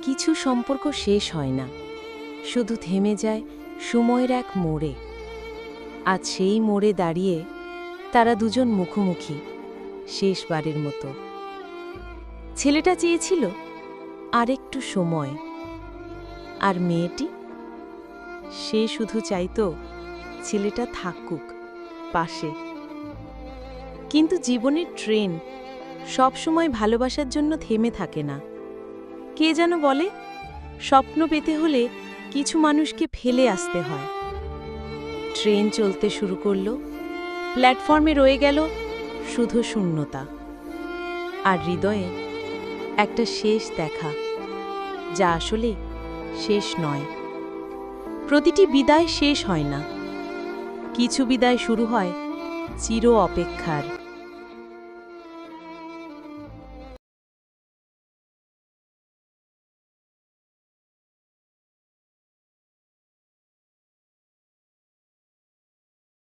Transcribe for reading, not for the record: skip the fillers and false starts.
কিছু সম্পর্ক শেষ হয় না, শুধু থেমে যায় সময়ের এক মোড়ে। আজ সেই মোড়ে দাঁড়িয়ে তারা দুজন মুখোমুখি, শেষবারের মতো। ছেলেটা চেয়েছিল আরেকটু সময়, আর মেয়েটি, সে শুধু চাইতো ছেলেটা থাকুক পাশে। কিন্তু জীবনের ট্রেন সবসময় ভালোবাসার জন্য থেমে থাকে না। কে যেন বলে, স্বপ্ন পেতে হলে কিছু মানুষকে ফেলে আসতে হয়। ট্রেন চলতে শুরু করল, প্ল্যাটফর্মে রয়ে গেল শুধু শূন্যতা, আর হৃদয়ে একটা শেষ দেখা, যা আসলে শেষ নয়। প্রতিটি বিদায় শেষ হয় না, কিছু বিদায় শুরু হয় চির অপেক্ষার।